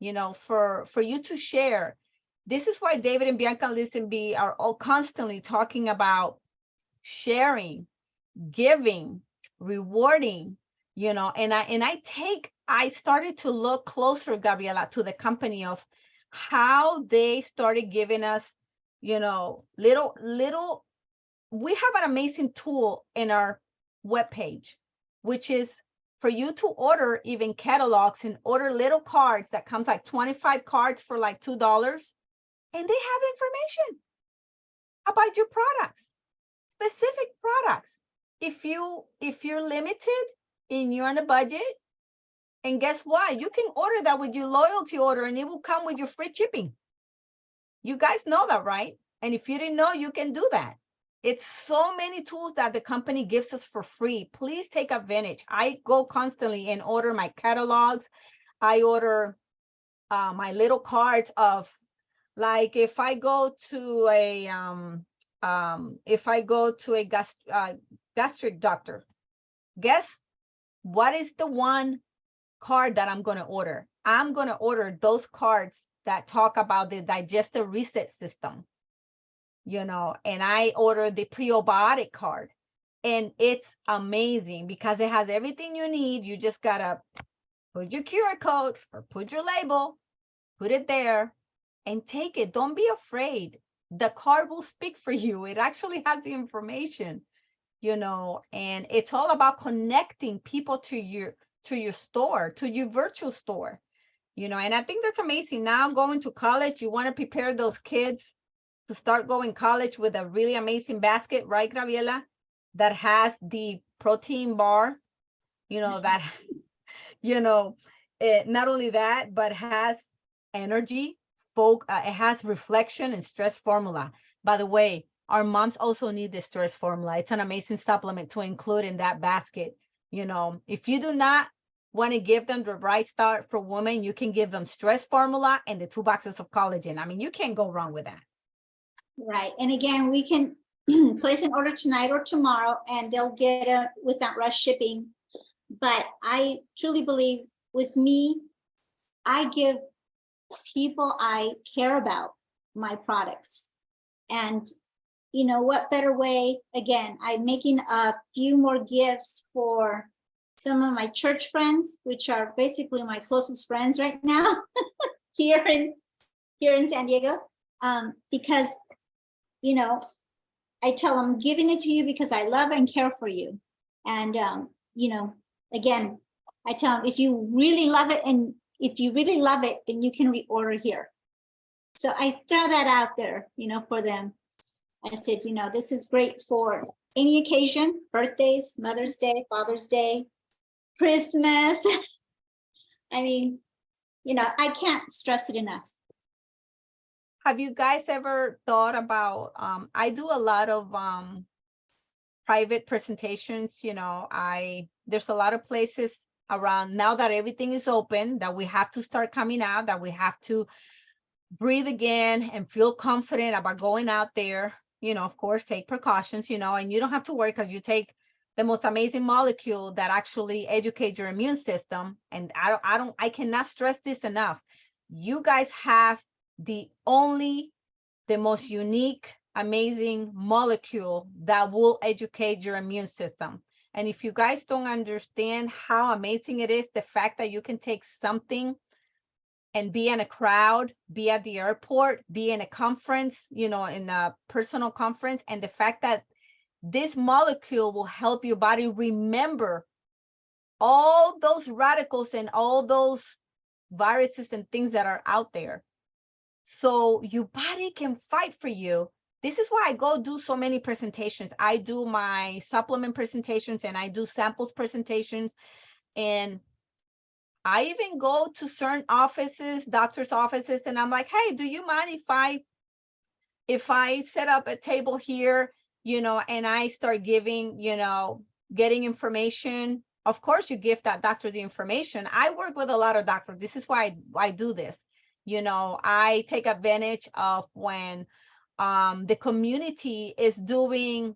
for you to share. This is why David and Bianca Listenby are all constantly talking about sharing, giving, rewarding, and I started to look closer, Gabriela, to the company of how they started giving us, little, we have an amazing tool in our webpage, which is for you to order even catalogs and order little cards that comes like 25 cards for like $2, and they have information about your products, specific products. If you're limited and you're on a budget, and guess what? You can order that with your loyalty order and it will come with your free shipping. You guys know that, right? And if you didn't know, you can do that. It's so many tools that the company gives us for free. Please take advantage. I go constantly and order my catalogs. I order my little cards of, like, if I go to a gastric doctor, guess what is the one card that I'm going to order? I'm going to order those cards that talk about the digestive reset system, and I order the prebiotic card, and it's amazing because it has everything you need. You just got to put your QR code or put your label, put it there, and take it. Don't be afraid. The card will speak for you. It actually has the information, and it's all about connecting people to your store, to your virtual store, and I think that's amazing. Now going to college, you want to prepare those kids to start going college with a really amazing basket, right, Gabriela? That has the protein bar, that, not only that, but has energy, it has reflection and stress formula. By the way, our moms also need the stress formula. It's an amazing supplement to include in that basket. If you do not want to give them the right start for women, you can give them stress formula and the 2 boxes of collagen. I mean, you can't go wrong with that. Right. And again, we can place an order tonight or tomorrow and they'll get it without rush shipping. But I truly believe with me, I give people I care about my products. And what better way? Again, I'm making a few more gifts for some of my church friends, which are basically my closest friends right now here in San Diego, because I tell them, I'm giving it to you because I love and care for you. And again, I tell them, if you really love it, then you can reorder here. So I throw that out there, for them. I said, this is great for any occasion: birthdays, Mother's Day, Father's Day, Christmas. I mean, I can't stress it enough. Have you guys ever thought about, I do a lot of private presentations, there's a lot of places around now that everything is open, that we have to start coming out, that we have to breathe again and feel confident about going out there, of course, take precautions, and you don't have to worry because you take the most amazing molecule that actually educates your immune system. And I cannot stress this enough. You guys have the most unique, amazing molecule that will educate your immune system. And if you guys don't understand how amazing it is, the fact that you can take something and be in a crowd, be at the airport, be in a conference, in a personal conference, and the fact that this molecule will help your body remember all those radicals and all those viruses and things that are out there, so your body can fight for you. This is why I go do so many presentations. I do my supplement presentations and I do samples presentations. And I even go to certain offices, doctors' offices, and I'm like, hey, do you mind if I set up a table here, and I start giving, getting information. Of course, you give that doctor the information. I work with a lot of doctors. This is why I do this. I take advantage of when the community is doing,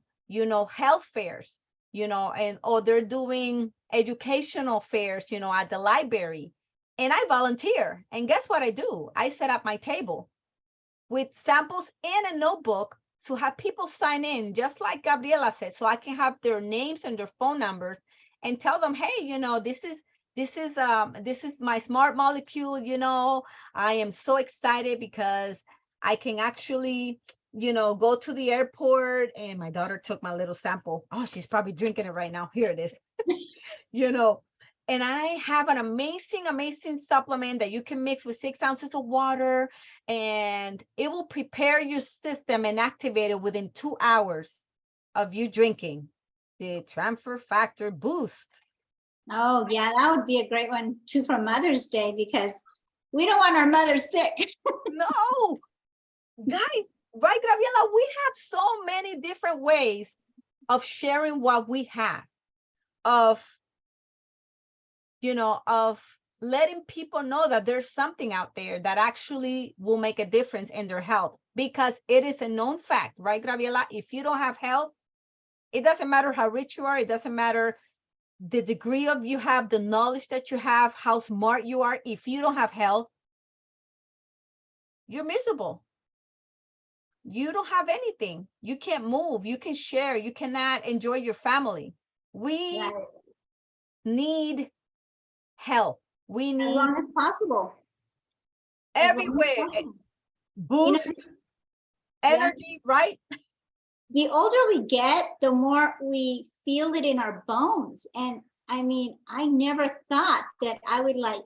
health fairs, or they're doing educational fairs, at the library, and I volunteer. And guess what I do? I set up my table with samples and a notebook to have people sign in, just like Gabriela said, so I can have their names and their phone numbers and tell them, hey, this is my smart molecule. I am so excited because I can actually, go to the airport. And my daughter took my little sample. Oh, she's probably drinking it right now. Here it is. And I have an amazing, amazing supplement that you can mix with 6 ounces of water, and it will prepare your system and activate it within 2 hours of you drinking the transfer factor boost. Oh, yeah, that would be a great one too for Mother's Day, because we don't want our mothers sick. No, guys, right, Gabriela? We have so many different ways of sharing what we have, of, of letting people know that there's something out there that actually will make a difference in their health, because it is a known fact, right, Gabriela? If you don't have health, it doesn't matter how rich you are. It doesn't matter the degree of you have, the knowledge that you have, how smart you are. If you don't have health, you're miserable. You don't have anything. You can't move. You can share. You cannot enjoy your family. We Right. need help. We As need long as possible. As long as everywhere possible. boost energy, right? The older we get, the more we feel it in our bones. And I mean, I never thought that I would like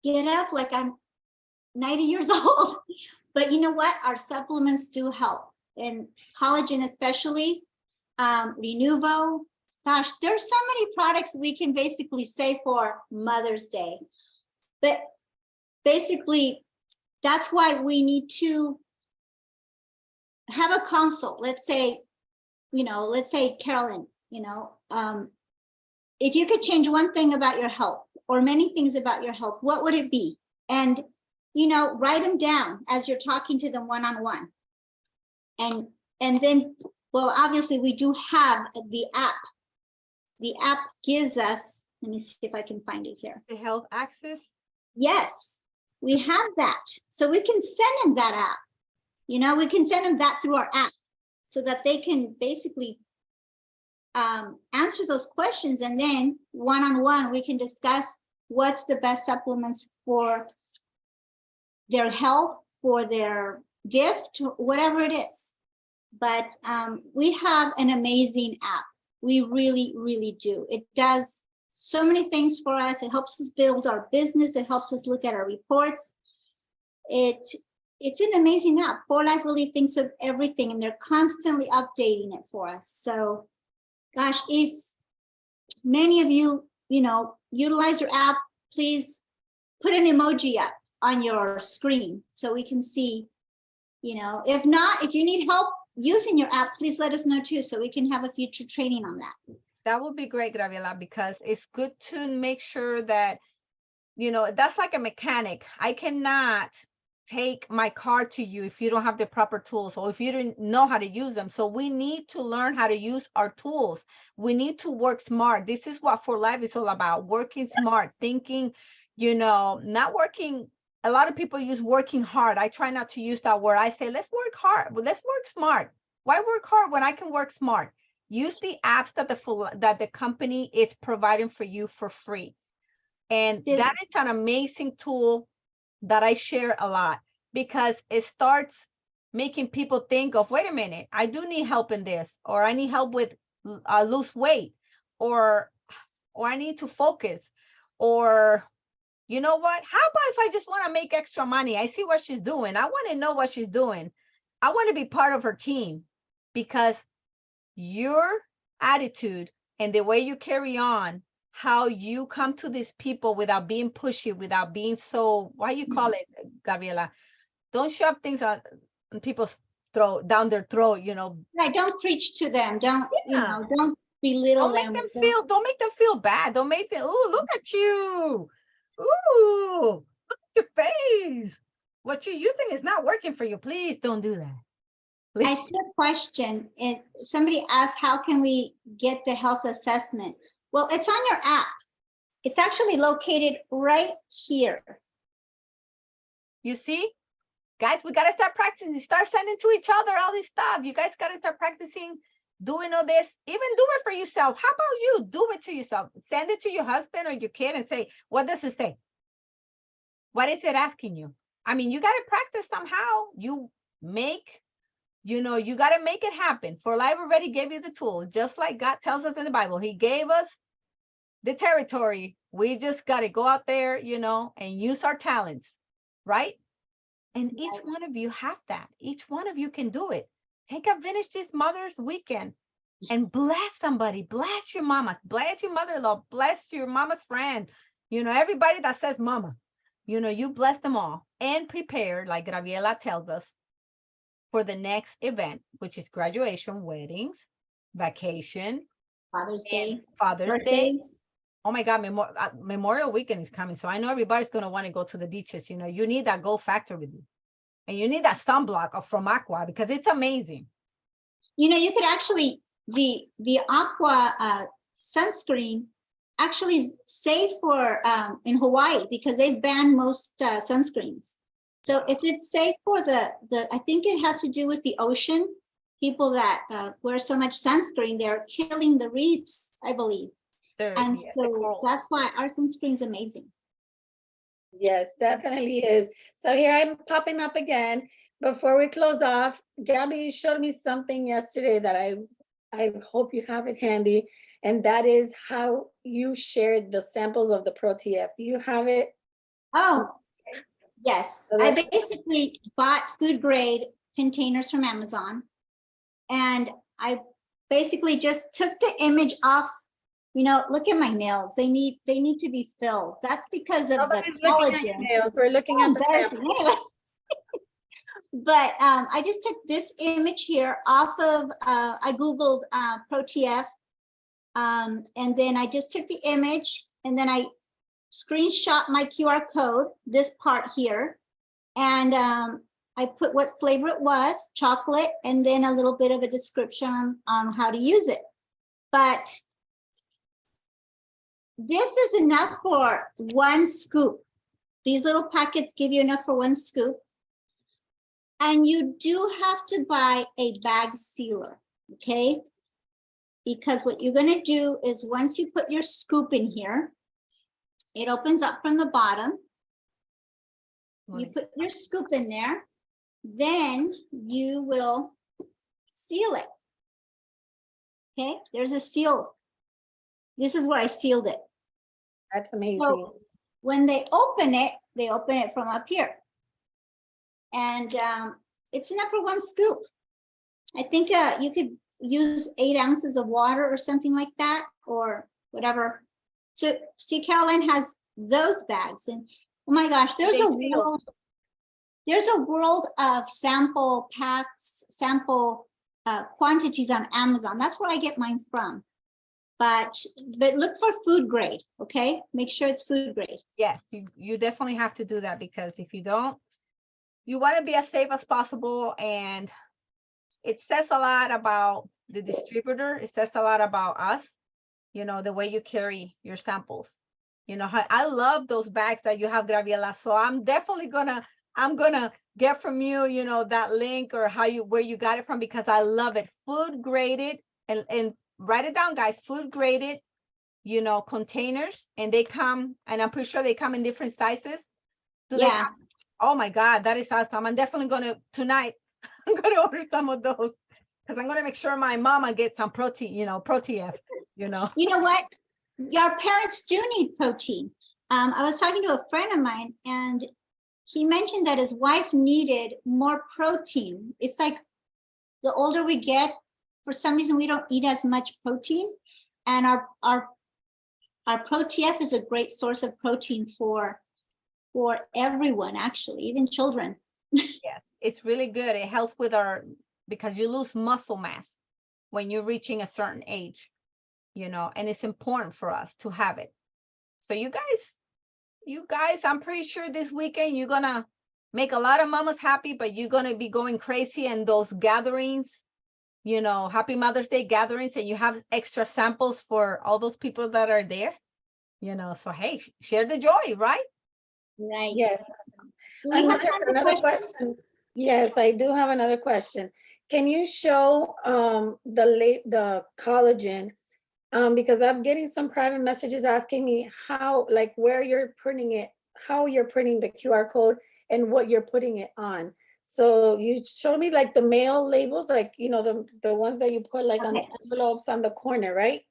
get up like I'm 90 years old. But you know what? Our supplements do help. And collagen especially, Renuvo. Gosh, there's so many products we can basically say for Mother's Day. But basically, that's why we need to have a consult. Let's say, Carolyn, if you could change one thing about your health or many things about your health, what would it be? And, write them down as you're talking to them one-on-one. And then, well, obviously we do have the app. The app gives us, let me see if I can find it here. The health access. Yes, we have that. So we can send them that app. We can send them that through our app so that they can basically answer those questions. And then one-on-one, we can discuss what's the best supplements for their health, for their gift, whatever it is. But we have an amazing app. We really, really do. It does so many things for us. It helps us build our business. It helps us look at our reports. It's an amazing app. 4Life really thinks of everything, and they're constantly updating it for us. So, gosh, if many of you, utilize your app, please put an emoji up on your screen so we can see, if not, if you need help using your app, please let us know too, so we can have a future training on that. That would be great, Gabriela, because it's good to make sure that, that's like a mechanic. I cannot take my car to you if you don't have the proper tools, or if you don't know how to use them. So we need to learn how to use our tools. We need to work smart. This is what 4Life is all about: working smart, thinking, not working. A lot of people use working hard. I try not to use that word. I say, let's work hard, but let's work smart. Why work hard when I can work smart? Use the apps that the company is providing for you for free. And that is an amazing tool that I share a lot, because it starts making people think of, wait a minute, I do need help in this, or I need help with lose weight, or I need to focus, or you know what? How about if I just want to make extra money? I see what she's doing. I want to know what she's doing. I want to be part of her team, because your attitude and the way you carry on, how you come to these people without being pushy, without being so, what you call it, Gabriela? Don't shove things on people's throat, down their throat, Right, don't preach to them. Don't, Yeah. don't belittle them. Don't make them feel bad. Don't make them, oh, look at you. Ooh, look at your face. What you're using is not working for you. Please don't do that. I see a question. Somebody asked, how can we get the health assessment? Well, it's on your app. It's actually located right here. You see, guys, we got to start practicing. Start sending to each other all this stuff. You guys got to start practicing doing all this. Even do it for yourself. How about you do it to yourself? Send it to your husband or your kid and say, what does it say? What is it asking you? I mean, you got to practice somehow. You got to make it happen. 4Life already gave you the tool, just like God tells us in the Bible. He gave us the territory. We just got to go out there, and use our talents, right? And each one of you have that. Each one of you can do it. Take advantage this Mother's Weekend and bless somebody. Bless your mama. Bless your mother-in-law. Bless your mama's friend. Everybody that says mama. You bless them all and prepare, like Gabriela tells us, for the next event, which is graduation, weddings, vacation, Father's Day, and Father's Day. birthdays. Oh my God, Memorial Weekend is coming. So I know everybody's going to want to go to the beaches. You need that gold factor with you. And you need that sunblock from Aqua because it's amazing. You could actually, the Aqua sunscreen actually is safe for in Hawaii because they've banned most sunscreens. So if it's safe for I think it has to do with the ocean. People that wear so much sunscreen, they're killing the reefs, I believe. And so that's why our sunscreen is amazing. Yes, definitely is. So here I'm popping up again. Before we close off, Gabby showed me something yesterday that I hope you have it handy. And that is how you shared the samples of the ProTF. Do you have it? Oh, yes. I basically bought food grade containers from Amazon. And I basically just took the image off. Look at my nails. They need to be filled. That's because of the collagen. Nails. We're looking at the sample. But I just took this image here off of, I Googled ProTF. And then I just took the image and then I screenshot my QR code, this part here. And I put what flavor it was, chocolate, and then a little bit of a description on how to use it. But this is enough for 1 scoop. These little packets give you enough for 1 scoop. And you do have to buy a bag sealer, okay? Because what you're gonna do is once you put your scoop in here, it opens up from the bottom. You put your scoop in there, then you will seal it. Okay, there's a seal. This is where I sealed it. That's amazing. So when they open it from up here. And it's enough for 1 scoop. I think you could use 8 ounces of water or something like that, or whatever. So see, Caroline has those bags, and oh my gosh, there's a world of sample packs, sample quantities on Amazon. That's where I get mine from. But look for food grade, okay? Make sure it's food grade. Yes, you definitely have to do that because if you don't, you want to be as safe as possible. And it says a lot about the distributor. It says a lot about us, the way you carry your samples. I love those bags that you have, Gabriela. So I'm definitely gonna get from you, that link or where you got it from, because I love it. Food graded, and write it down, guys. Food graded, containers, and they come, and I'm pretty sure they come in different sizes. Yeah. Oh my God, that is awesome. I'm definitely tonight, I'm gonna order some of those because I'm gonna make sure my mama gets some protein, ProTF, You know what? Your parents do need protein. I was talking to a friend of mine and he mentioned that his wife needed more protein. It's like the older we get, for some reason, we don't eat as much protein. And our ProTF is a great source of protein for everyone, actually, even children. Yes, it's really good. It helps with because you lose muscle mass when you're reaching a certain age, and it's important for us to have it. So you guys, I'm pretty sure this weekend you're gonna make a lot of mamas happy, but you're gonna be going crazy in those gatherings, Happy Mother's Day gatherings, and you have extra samples for all those people that are there, so hey, share the joy, right? Right. Yes. Another question. Yes, I do have another question. Can you show the collagen? Because I'm getting some private messages asking me where you're printing it, how you're printing the QR code, and what you're putting it on. So you showed me the mail labels, the ones that you put on the envelopes on the corner, right?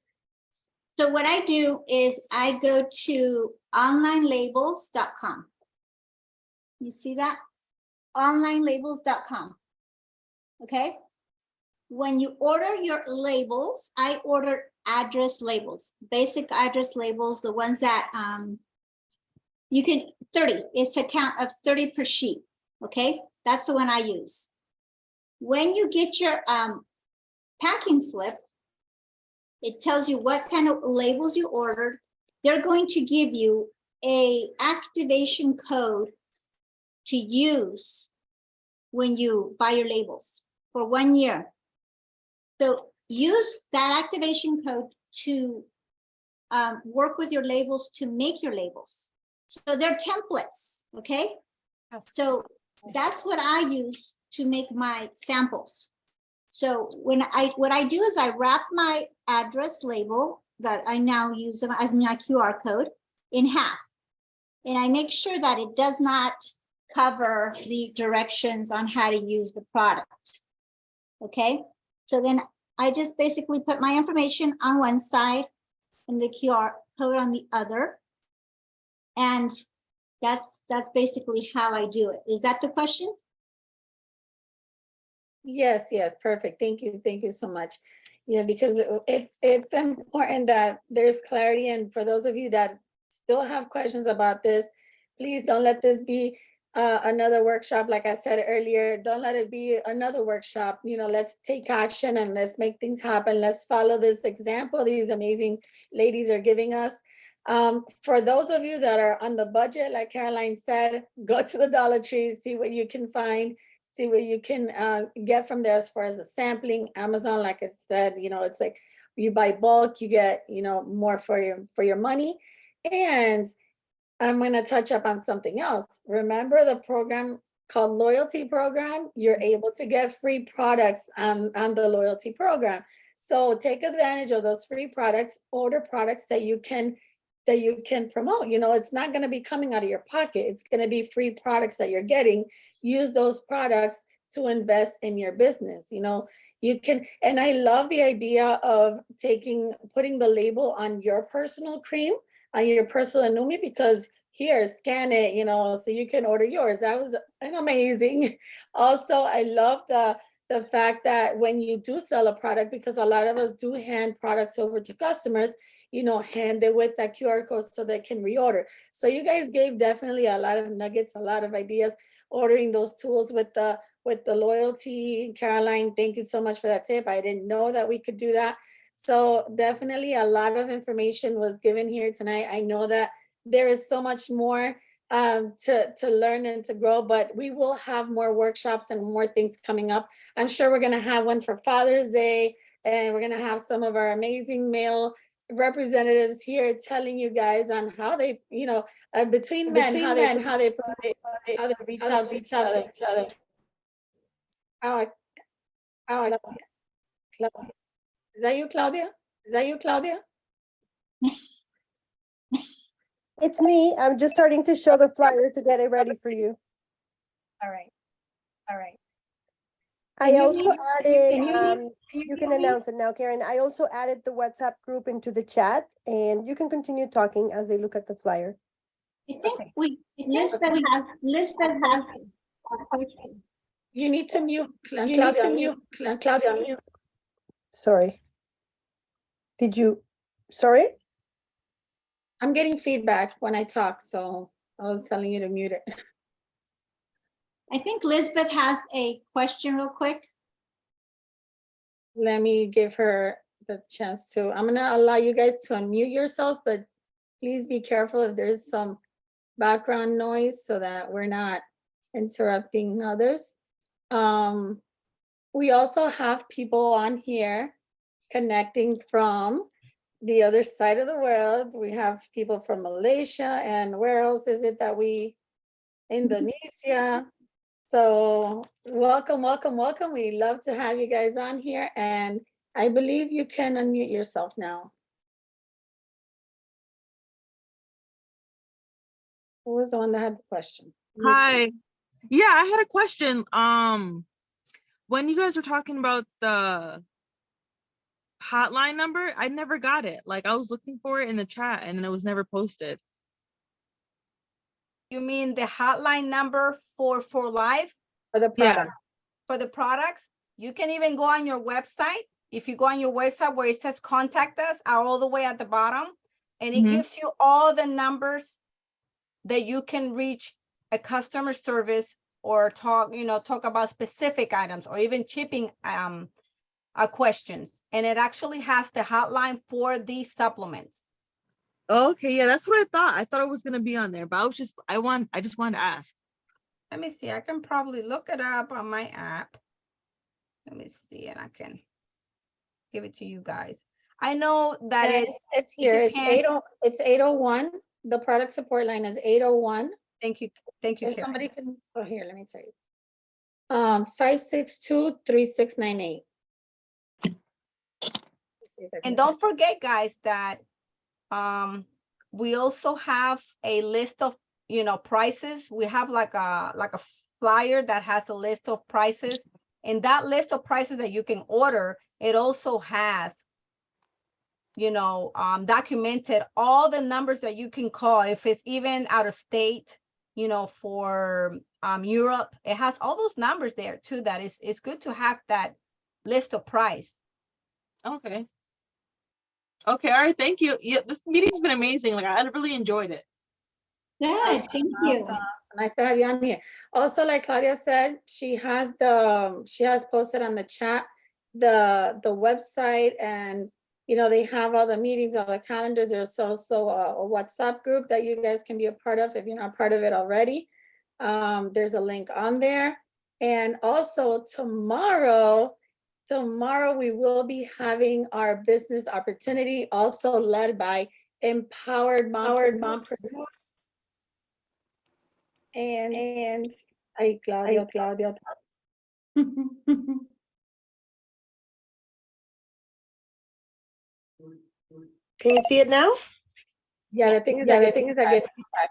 So what I do is I go to onlinelabels.com. You see that? Onlinelabels.com. Okay. When you order your labels, I order address labels, basic address labels, the ones that you can 30. It's a count of 30 per sheet. Okay, that's the one I use. When you get your packing slip, it tells you what kind of labels you ordered. They're going to give you a activation code to use when you buy your labels for 1 year. So use that activation code to work with your labels to make your labels. So they're templates, okay? So that's what I use to make my samples. So what I do is I wrap my address label that I now use as my QR code in half. And I make sure that it does not cover the directions on how to use the product. Okay, so then I just basically put my information on one side and the QR code on the other. And that's basically how I do it. Is that the question? Yes, yes, perfect. Thank you so much. Yeah, because it's important that there's clarity, and for those of you that still have questions about this, please don't let this be another workshop. Like I said earlier, don't let it be another workshop. You know, let's take action and let's make things happen. Let's follow this example these amazing ladies are giving us. For those of you that are on the budget, like Caroline said, go to the Dollar Tree, see what you can find. See what you can get from there as far as the sampling. Amazon, like I said, you know, it's like you buy bulk, you get, you know, more for your money. And I'm going to touch up on something else. Remember the program called Loyalty Program? You're able to get free products on the Loyalty Program. So take advantage of those free products, order products that you can promote. You know, it's not going to be coming out of your pocket. It's going to be free products that you're getting. Use those products to invest in your business. You know, you can, and I love the idea of putting the label on your personal cream, on your personal Numi, because here, scan it, you know, so you can order yours. That was amazing. Also, I love the fact that when you do sell a product, because a lot of us do hand products over to customers, you know, hand it with that QR code so they can reorder. So you guys gave definitely a lot of nuggets, a lot of ideas, ordering those tools with the loyalty. Caroline, thank you so much for that tip. I didn't know that we could do that. So definitely a lot of information was given here tonight. I know that there is so much more to learn and to grow, but we will have more workshops and more things coming up. I'm sure we're gonna have one for Father's Day, and we're gonna have some of our amazing male representatives here telling you guys on how they, you know, between men, how they reach out to each other. Is that you, Claudia? Is that you, Claudia? It's me. I'm just starting to show the flyer to get it ready for you. All right. All right. I also added, can you can announce it now, Karen. I also added the WhatsApp group into the chat, and you can continue talking as they look at the flyer. I think Lisbeth has a question. You need to mute, Claudia. Claudia, mute. Sorry. Sorry? I'm getting feedback when I talk, so I was telling you to mute it. I think Lisbeth has a question real quick. Let me give her the chance to. I'm gonna allow you guys to unmute yourselves, but please be careful if there's some background noise so that we're not interrupting others. We also have people on here connecting from the other side of the world. We have people from Malaysia, and where else is it that Indonesia. So welcome, welcome, welcome. We love to have you guys on here, and I believe you can unmute yourself now. Who was the one that had the question? Hi. Yeah, I had a question. When you guys were talking about hotline number, I never got it. Like I was looking for it in the chat and then it was never posted. You mean the hotline number for live For the Yeah. product. for the products? You can even go on your website. If you go on your website where it says contact us, all the way at the bottom, and it Mhm. gives you all the numbers that you can reach a customer service or talk, talk about specific items or even shipping questions. And it actually has the hotline for these supplements. Okay, yeah, that's what I thought. I thought it was gonna be on there, but I just wanted to ask. Let me see. I can probably look it up on my app. Let me see, and I can give it to you guys. I know that Yeah, it's here. It's depends. 801. The product support line is 801. Thank you, Karen. Somebody can, oh, here, let me tell you. 562-3698. And don't forget, guys, that we also have a list of prices. We have like a flyer that has a list of prices, and that list of prices that you can order, it also has documented all the numbers that you can call if it's even out of state, for Europe. It has all those numbers there too. That it's good to have that list of price. Okay. Okay, all right, thank you. Yeah, this meeting's been amazing. Like I really enjoyed it. Good, thank you. Awesome. Nice to have you on here. Also, like Claudia said, she has posted on the chat the website, and they have all the meetings, all the calendars. There's also a WhatsApp group that you guys can be a part of if you're not part of it already. There's a link on there. And also tomorrow we will be having our business opportunity, also led by Empowered Mompreneurs. And Claudia. Can you see it now? Yeah, the thing is, I get feedback.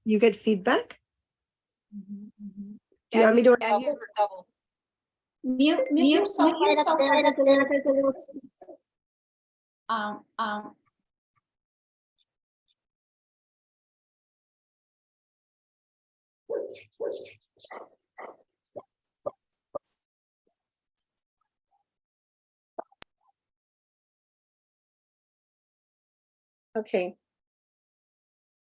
You get feedback? Mhm, mhm. Do you want me to? I hear her double. Mute yourself right up there. That there's a little, Okay.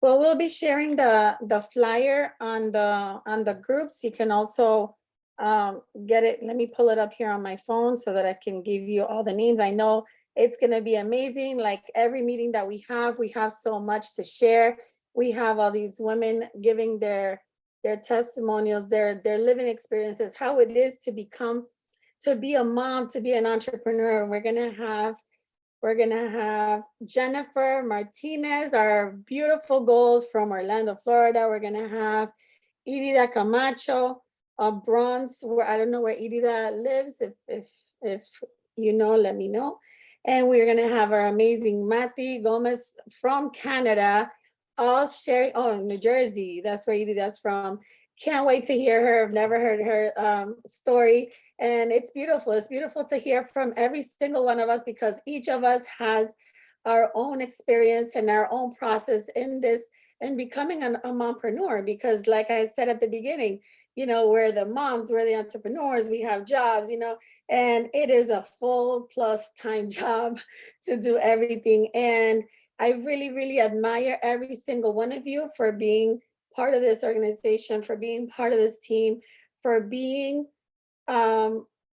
Well, we'll be sharing the flyer on the groups. You can also get it. Let me pull it up here on my phone so that I can give you all the names. I know it's going to be amazing. Like every meeting that we have so much to share. We have all these women giving their testimonials, their living experiences, how it is to be a mom, to be an entrepreneur. We're going to have Jennifer Martinez, our beautiful goals from Orlando, Florida. We're going to have Irida Camacho, a bronze, where I don't know where Irida lives. If you know, let me know. And we're going to have our amazing Mati Gomez from Canada, all sharing, New Jersey. That's where Irida's from. Can't wait to hear her. I've never heard her story. And it's beautiful. It's beautiful to hear from every single one of us, because each of us has our own experience and our own process in this and becoming a mompreneur. Because like I said at the beginning, we're the moms, we're the entrepreneurs, we have jobs, and it is a full plus time job to do everything. And I really, really admire every single one of you for being part of this organization, for being part of this team, for being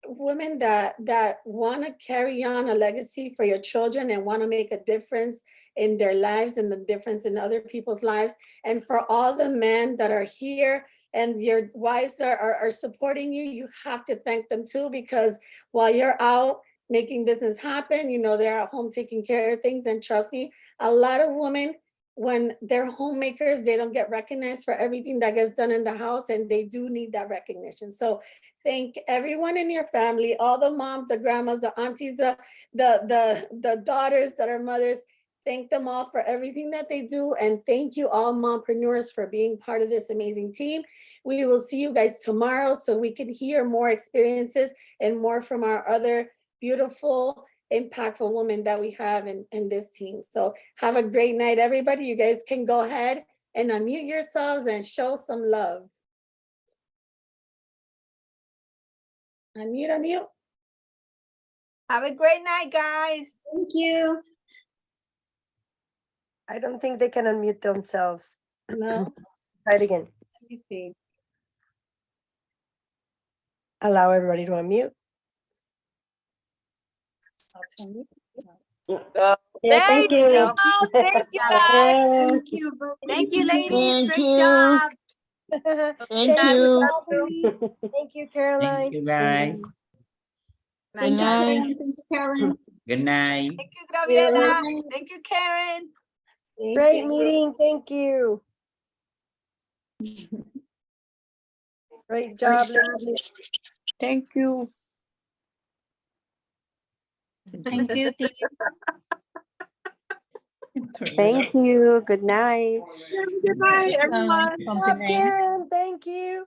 women that want to carry on a legacy for your children and want to make a difference in their lives and the difference in other people's lives. And for all the men that are here and your wives are supporting you, you have to thank them too, because while you're out making business happen, they're at home taking care of things. And trust me, a lot of women, when they're homemakers, they don't get recognized for everything that gets done in the house, and they do need that recognition. So thank everyone in your family, all the moms, the grandmas, the aunties, the daughters that are mothers. Thank them all for everything that they do. And thank you all mompreneurs for being part of this amazing team. We will see you guys tomorrow so we can hear more experiences and more from our other beautiful impactful women that we have in this team. So have a great night, everybody. You guys can go ahead and unmute yourselves and show some love. Unmute, unmute. Have a great night, guys. Thank you. I don't think they can unmute themselves. No, Try it again. let me see. Allow everybody to unmute. There thank you you. go. Thank you, guys. Thank you, ladies. Great job. Thank Night. you. Thank you, Caroline. Thank you, guys. Thank you, Night. Karen. Thank you, Carolyn. Good night. Thank you, Gabriela. Thank you, Karen. Thank Great you. meeting. Thank you. Great job. ladies. Thank you. Thank you, team. Thank you. Good night. Good night, everyone. Good job, Karen. Thank you.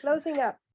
Closing up.